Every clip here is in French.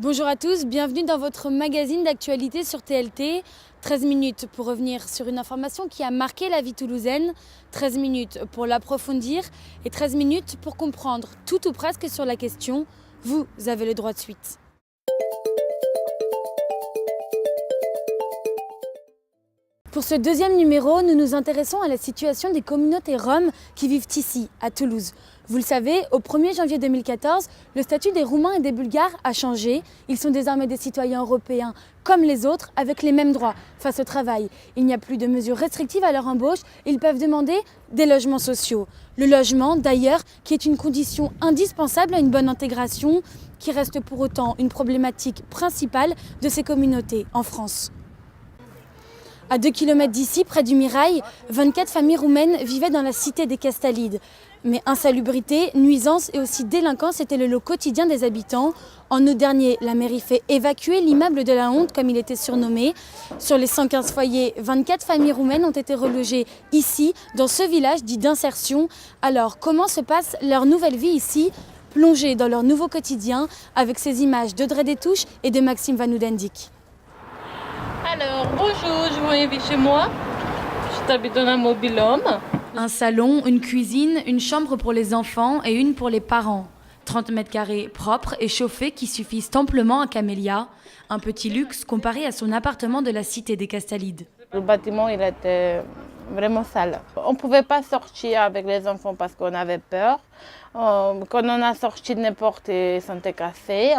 Bonjour à tous, bienvenue dans votre magazine d'actualité sur TLT. 13 minutes pour revenir sur une information qui a marqué la vie toulousaine, 13 minutes pour l'approfondir et 13 minutes pour comprendre tout ou presque sur la question. Vous avez le droit de suite. Pour ce deuxième numéro, nous nous intéressons à la situation des communautés roms qui vivent ici, à Toulouse. Vous le savez, au 1er janvier 2014, le statut des Roumains et des Bulgares a changé. Ils sont désormais des citoyens européens comme les autres, avec les mêmes droits face au travail. Il n'y a plus de mesures restrictives à leur embauche et ils peuvent demander des logements sociaux. Le logement, d'ailleurs, qui est une condition indispensable à une bonne intégration, qui reste pour autant une problématique principale de ces communautés en France. À 2 km d'ici, près du Mirail, 24 familles roumaines vivaient dans la cité des Castalides. Mais insalubrité, nuisance et aussi délinquance étaient le lot quotidien des habitants. En août dernier, la mairie fait évacuer l'immeuble de la honte, comme il était surnommé. Sur les 115 foyers, 24 familles roumaines ont été relogées ici, dans ce village dit d'insertion. Alors, comment se passe leur nouvelle vie ici, plongée dans leur nouveau quotidien, avec ces images d'Audrey Destouches et de Maxime Van Oudendik. Alors, bonjour, je vous invite chez moi. Je t'habite dans un mobil-home. Un salon, une cuisine, une chambre pour les enfants et une pour les parents. 30 mètres carrés propres et chauffés qui suffisent amplement à Camélia. Un petit luxe comparé à son appartement de la cité des Castalides. Le bâtiment, il était vraiment sale. On ne pouvait pas sortir avec les enfants parce qu'on avait peur. Quand on a sorti de n'importe, ils sont cassés.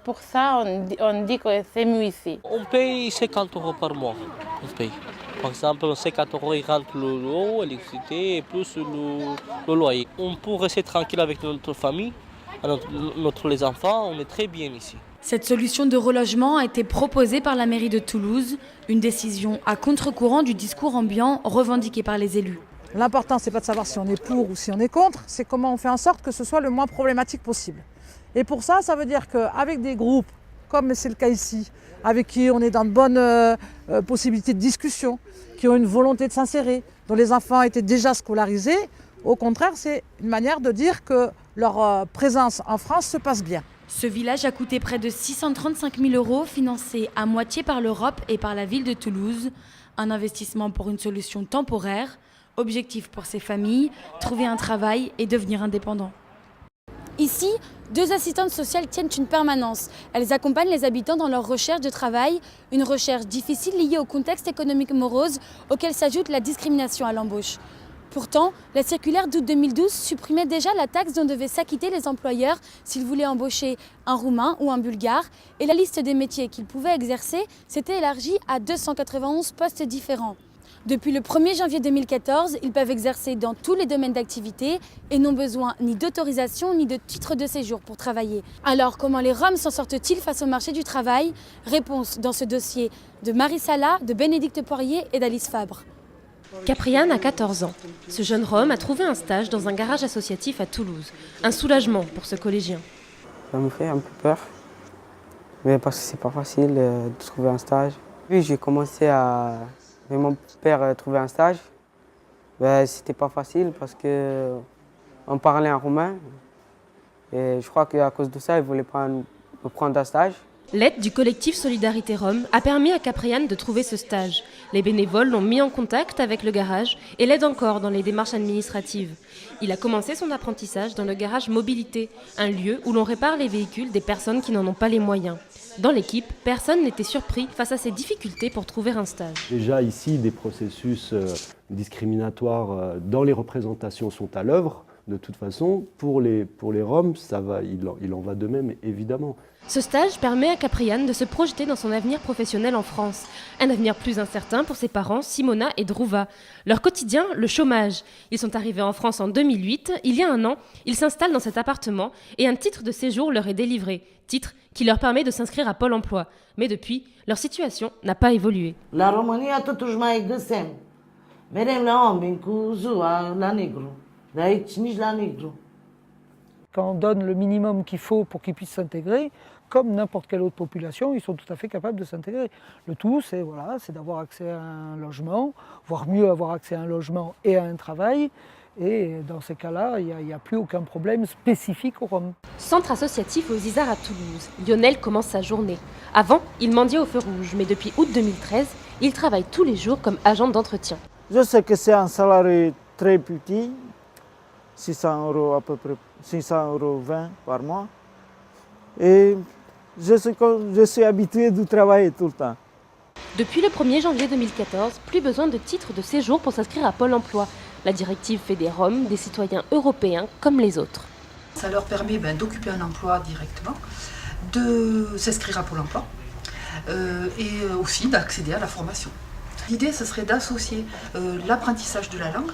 Pour ça, on dit que c'est mieux ici. On paye 50 € par mois. On paye. Par exemple, 50 €, il rentre l'eau, l'électricité et plus le loyer. On peut rester tranquille avec notre famille, les enfants, on est très bien ici. Cette solution de relogement a été proposée par la mairie de Toulouse, une décision à contre-courant du discours ambiant revendiqué par les élus. L'important, c'est pas de savoir si on est pour ou si on est contre, c'est comment on fait en sorte que ce soit le moins problématique possible. Et pour ça, ça veut dire qu'avec des groupes, comme c'est le cas ici, avec qui on est dans de bonnes possibilités de discussion, qui ont une volonté de s'insérer, dont les enfants étaient déjà scolarisés, au contraire, c'est une manière de dire que leur présence en France se passe bien. Ce village a coûté près de 635 000 €, financé à moitié par l'Europe et par la ville de Toulouse. Un investissement pour une solution temporaire. Objectif pour ces familles, trouver un travail et devenir indépendants. Ici, 2 assistantes sociales tiennent une permanence. Elles accompagnent les habitants dans leur recherche de travail, une recherche difficile liée au contexte économique morose auquel s'ajoute la discrimination à l'embauche. Pourtant, la circulaire d'août 2012 supprimait déjà la taxe dont devaient s'acquitter les employeurs s'ils voulaient embaucher un Roumain ou un Bulgare, et la liste des métiers qu'ils pouvaient exercer s'était élargie à 291 postes différents. Depuis le 1er janvier 2014, ils peuvent exercer dans tous les domaines d'activité et n'ont besoin ni d'autorisation ni de titre de séjour pour travailler. Alors, comment les Roms s'en sortent-ils face au marché du travail? Réponse dans ce dossier de Marie Sala, de Bénédicte Poirier et d'Alice Fabre. Capriane a 14 ans. Ce jeune Rome a trouvé un stage dans un garage associatif à Toulouse. Un soulagement pour ce collégien. Ça me fait un peu peur, mais parce que c'est pas facile de trouver un stage. Puis j'ai commencé à... Mon père trouver un stage. C'était pas facile parce qu'on parlait en roumain. Et je crois qu'à cause de ça, ils ne voulaient pas me prendre un stage. L'aide du collectif Solidarité Rome a permis à Capriane de trouver ce stage. Les bénévoles l'ont mis en contact avec le garage et l'aident encore dans les démarches administratives. Il a commencé son apprentissage dans le garage Mobilité, un lieu où l'on répare les véhicules des personnes qui n'en ont pas les moyens. Dans l'équipe, personne n'était surpris face à ces difficultés pour trouver un stage. Déjà ici, des processus discriminatoires dans les représentations sont à l'œuvre. De toute façon, pour les Roms, ça va, il en va de même, évidemment. Ce stage permet à Capriane de se projeter dans son avenir professionnel en France. Un avenir plus incertain pour ses parents, Simona et Drouva. Leur quotidien, le chômage. Ils sont arrivés en France en 2008. Il y a un an, ils s'installent dans cet appartement et un titre de séjour leur est délivré. Titre qui leur permet de s'inscrire à Pôle emploi. Mais depuis, leur situation n'a pas évolué. La România totuși mai găsem. Merem la oameni cu ziua la negru. De aici nici la negru. Quand on donne le minimum qu'il faut pour qu'ils puissent s'intégrer, comme n'importe quelle autre population, ils sont tout à fait capables de s'intégrer. Le tout, c'est d'avoir accès à un logement, voire mieux avoir accès à un logement et à un travail, Et dans ces cas-là, il n'y a plus aucun problème spécifique aux Roms. Centre associatif aux Isards à Toulouse, Lionel commence sa journée. Avant, il mendiait au feu rouge, mais depuis août 2013, il travaille tous les jours comme agent d'entretien. Je sais que c'est un salaire très petit, 600 € à peu près, 600,20 € par mois. Et je suis habitué de travailler tout le temps. Depuis le 1er janvier 2014, plus besoin de titre de séjour pour s'inscrire à Pôle emploi. La directive fait des Roms des citoyens européens comme les autres. Ça leur permet d'occuper un emploi directement, de s'inscrire à Pôle emploi et aussi d'accéder à la formation. L'idée, ce serait d'associer l'apprentissage de la langue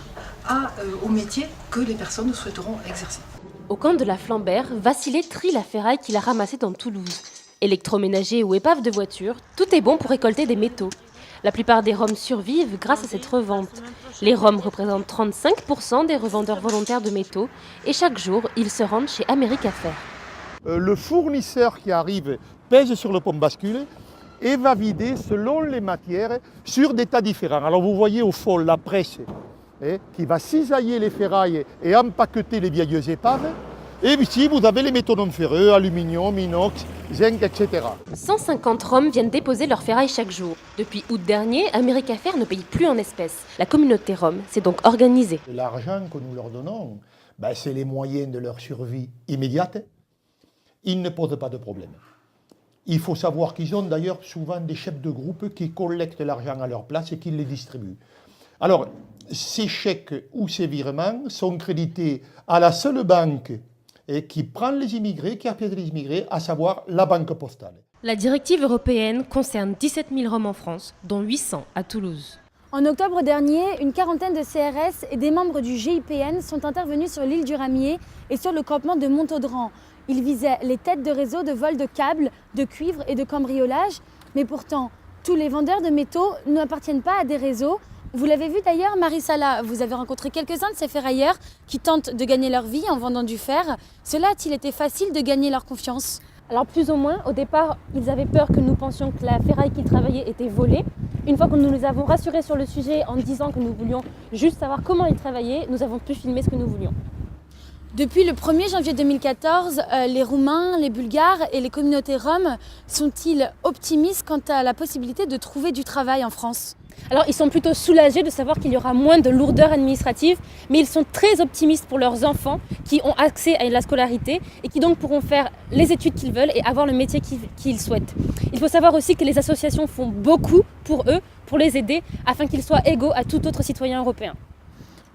au métier que les personnes souhaiteront exercer. Au camp de la Flambert, Vassilé trie la ferraille qu'il a ramassée dans Toulouse. Électroménager ou épave de voiture, tout est bon pour récolter des métaux. La plupart des Roms survivent grâce à cette revente. Les Roms représentent 35% des revendeurs volontaires de métaux et chaque jour, ils se rendent chez Amérique Affaires. Le fournisseur qui arrive pèse sur le pont bascule et va vider selon les matières sur des tas différents. Alors vous voyez au fond la presse qui va cisailler les ferrailles et empaqueter les vieilles épaves. Et ici, vous avez les métaux non ferreux, aluminium, inox, zinc, etc. 150 Roms viennent déposer leurs ferrailles chaque jour. Depuis août dernier, Amérique Affaires ne paye plus en espèces. La communauté Rom s'est donc organisée. L'argent que nous leur donnons, c'est les moyens de leur survie immédiate. Ils ne posent pas de problème. Il faut savoir qu'ils ont d'ailleurs souvent des chefs de groupe qui collectent l'argent à leur place et qui les distribuent. Alors, ces chèques ou ces virements sont crédités à la seule banque et qui prend les immigrés, qui appelle les immigrés, à savoir la banque postale. La directive européenne concerne 17 000 Roms en France, dont 800 à Toulouse. En octobre dernier, une quarantaine de CRS et des membres du GIPN sont intervenus sur l'île du Ramier et sur le campement de Montaudran. Ils visaient les têtes de réseau de vol de câbles, de cuivre et de cambriolage. Mais pourtant, tous les vendeurs de métaux n'appartiennent pas à des réseaux. Vous l'avez vu d'ailleurs, Marie-Sala, vous avez rencontré quelques-uns de ces ferrailleurs qui tentent de gagner leur vie en vendant du fer. Cela a-t-il été facile de gagner leur confiance ? Alors plus ou moins, au départ, ils avaient peur que nous pensions que la ferraille qu'ils travaillaient était volée. Une fois que nous les avons rassurés sur le sujet en disant que nous voulions juste savoir comment ils travaillaient, nous avons pu filmer ce que nous voulions. Depuis le 1er janvier 2014, les Roumains, les Bulgares et les communautés roms sont-ils optimistes quant à la possibilité de trouver du travail en France ? Alors ils sont plutôt soulagés de savoir qu'il y aura moins de lourdeurs administratives, mais ils sont très optimistes pour leurs enfants qui ont accès à la scolarité et qui donc pourront faire les études qu'ils veulent et avoir le métier qu'ils souhaitent. Il faut savoir aussi que les associations font beaucoup pour eux, pour les aider, afin qu'ils soient égaux à tout autre citoyen européen.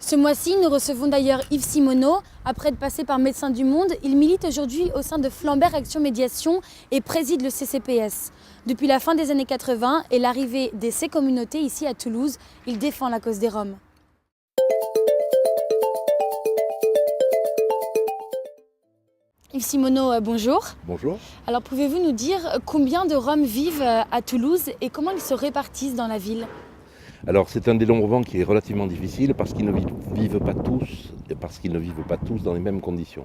Ce mois-ci, nous recevons d'ailleurs Yves Simoneau. Après être passé par Médecins du Monde, il milite aujourd'hui au sein de Flambert Action Médiation et préside le CCPS. Depuis la fin des années 80 et l'arrivée de ces communautés ici à Toulouse, il défend la cause des Roms. Yves Simoneau, bonjour. Bonjour. Alors pouvez-vous nous dire combien de Roms vivent à Toulouse et comment ils se répartissent dans la ville ? Alors c'est un dénombrement qui est relativement difficile parce qu'ils ne vivent pas tous, dans les mêmes conditions.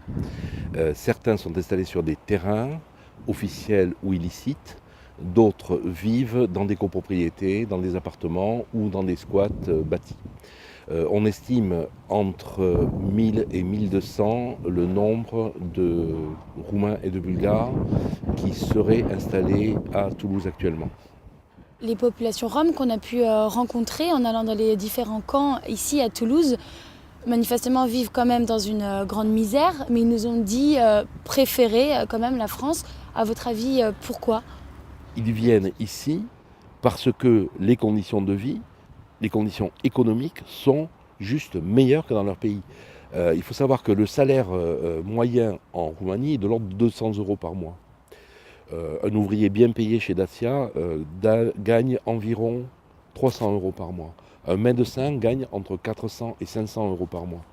Certains sont installés sur des terrains officiels ou illicites, d'autres vivent dans des copropriétés, dans des appartements ou dans des squats bâtis. On estime entre 1000 et 1200 le nombre de Roumains et de Bulgares qui seraient installés à Toulouse actuellement. Les populations roms qu'on a pu rencontrer en allant dans les différents camps ici à Toulouse, manifestement vivent quand même dans une grande misère, mais ils nous ont dit préférer quand même la France. À votre avis, pourquoi ? Ils viennent ici parce que les conditions de vie, les conditions économiques sont juste meilleures que dans leur pays. Il faut savoir que le salaire moyen en Roumanie est de l'ordre de 200 € par mois. Un ouvrier bien payé chez Dacia gagne environ 300 € par mois. Un médecin gagne entre 400 et 500 € par mois.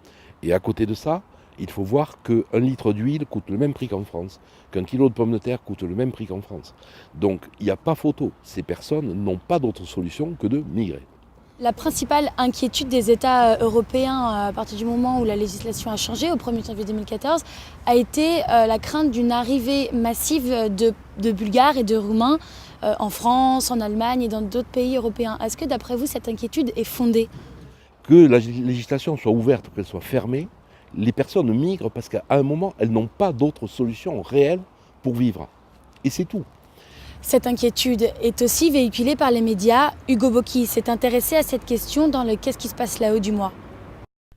Et à côté de ça, il faut voir qu'un litre d'huile coûte le même prix qu'en France, qu'un kilo de pommes de terre coûte le même prix qu'en France. Donc il n'y a pas photo. Ces personnes n'ont pas d'autre solution que de migrer. La principale inquiétude des États européens à partir du moment où la législation a changé, au 1er janvier 2014, a été la crainte d'une arrivée massive de Bulgares et de Roumains en France, en Allemagne et dans d'autres pays européens. Est-ce que d'après vous, cette inquiétude est fondée ? que la législation soit ouverte ou qu'elle soit fermée, les personnes migrent parce qu'à un moment, elles n'ont pas d'autre solution réelle pour vivre. Et c'est tout. Cette inquiétude est aussi véhiculée par les médias. Hugo Bocchi s'est intéressé à cette question dans le Qu'est-ce qui se passe là-haut du mois.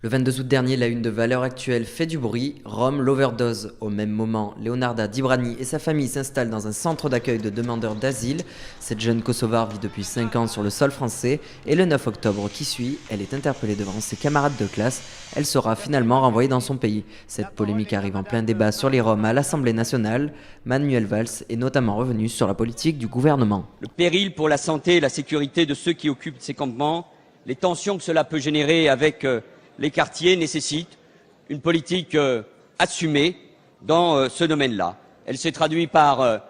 Le 22 août dernier, la une de Valeurs Actuelles fait du bruit. Rome, l'overdose. Au même moment, Leonarda Dibrani et sa famille s'installent dans un centre d'accueil de demandeurs d'asile. Cette jeune Kosovare vit depuis 5 ans sur le sol français. Et le 9 octobre qui suit, elle est interpellée devant ses camarades de classe. Elle sera finalement renvoyée dans son pays. Cette polémique arrive en plein débat sur les Roms à l'Assemblée nationale. Manuel Valls est notamment revenu sur la politique du gouvernement. Le péril pour la santé et la sécurité de ceux qui occupent ces campements, les tensions que cela peut générer avec les quartiers nécessitent une politique assumée dans ce domaine-là. Elle s'est traduite par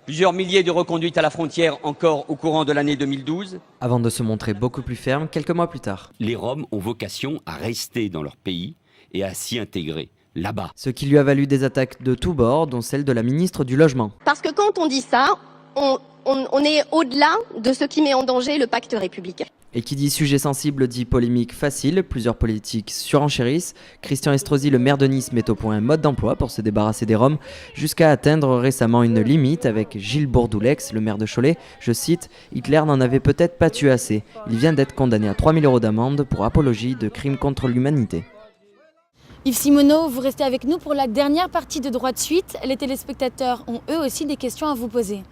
plusieurs milliers de reconduites à la frontière encore au courant de l'année 2012. Avant de se montrer beaucoup plus ferme quelques mois plus tard. Les Roms ont vocation à rester dans leur pays et à s'y intégrer là-bas. Ce qui lui a valu des attaques de tous bords, dont celle de la ministre du Logement. Parce que quand on dit ça, on est au-delà de ce qui met en danger le pacte républicain. Et qui dit sujet sensible dit polémique facile, plusieurs politiques surenchérissent. Christian Estrosi, le maire de Nice, met au point un mode d'emploi pour se débarrasser des Roms, jusqu'à atteindre récemment une limite avec Gilles Bourdoulex, le maire de Cholet. Je cite, « Hitler n'en avait peut-être pas tué assez. Il vient d'être condamné à 3 000 € d'amende pour apologie de crimes contre l'humanité. » Yves Simoneau, vous restez avec nous pour la dernière partie de Droit de Suite. Les téléspectateurs ont eux aussi des questions à vous poser.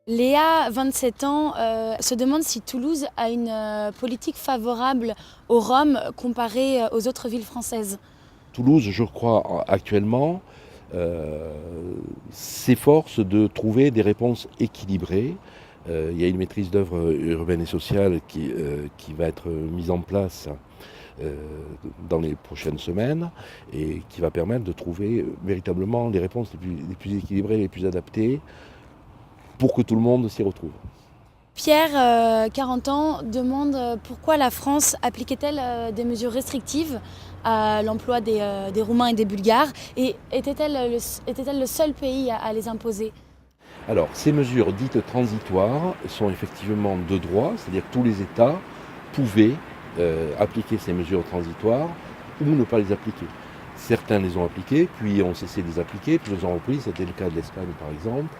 Léa, 27 ans, se demande si Toulouse a une politique favorable aux Roms comparée aux autres villes françaises. Toulouse, je crois, actuellement, s'efforce de trouver des réponses équilibrées. Il y a une maîtrise d'œuvre urbaine et sociale qui va être mise en place dans les prochaines semaines et qui va permettre de trouver véritablement les réponses les plus équilibrées, les plus adaptées, pour que tout le monde s'y retrouve. Pierre, 40 ans, demande pourquoi la France appliquait-elle des mesures restrictives à l'emploi des Roumains et des Bulgares et était-elle le seul pays à les imposer? Alors, ces mesures dites transitoires sont effectivement de droit, c'est-à-dire que tous les États pouvaient appliquer ces mesures transitoires ou ne pas les appliquer. Certains les ont appliquées, puis ont cessé de les appliquer, puis les ont reprises, c'était le cas de l'Espagne par exemple.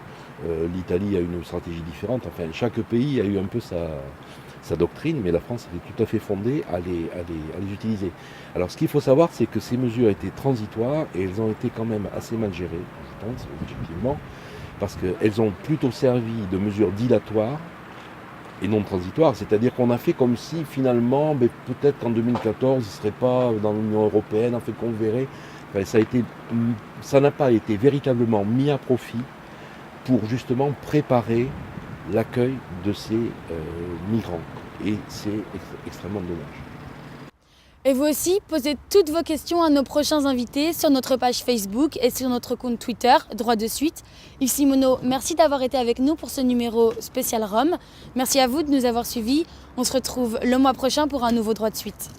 L'Italie a une stratégie différente, enfin chaque pays a eu un peu sa doctrine, mais la France était tout à fait fondée à les utiliser. Alors ce qu'il faut savoir, c'est que ces mesures étaient transitoires et elles ont été quand même assez mal gérées, je pense, objectivement, parce qu'elles ont plutôt servi de mesures dilatoires et non transitoires, c'est-à-dire qu'on a fait comme si finalement, peut-être qu'en 2014, il ne serait pas dans l'Union européenne, en fait qu'on verrait. Enfin, ça n'a pas été véritablement mis à profit pour justement préparer l'accueil de ces migrants. Et c'est extrêmement dommage. Et vous aussi, posez toutes vos questions à nos prochains invités sur notre page Facebook et sur notre compte Twitter, Droit de Suite. Yves Simoneau, merci d'avoir été avec nous pour ce numéro spécial Rome. Merci à vous de nous avoir suivis. On se retrouve le mois prochain pour un nouveau Droit de Suite.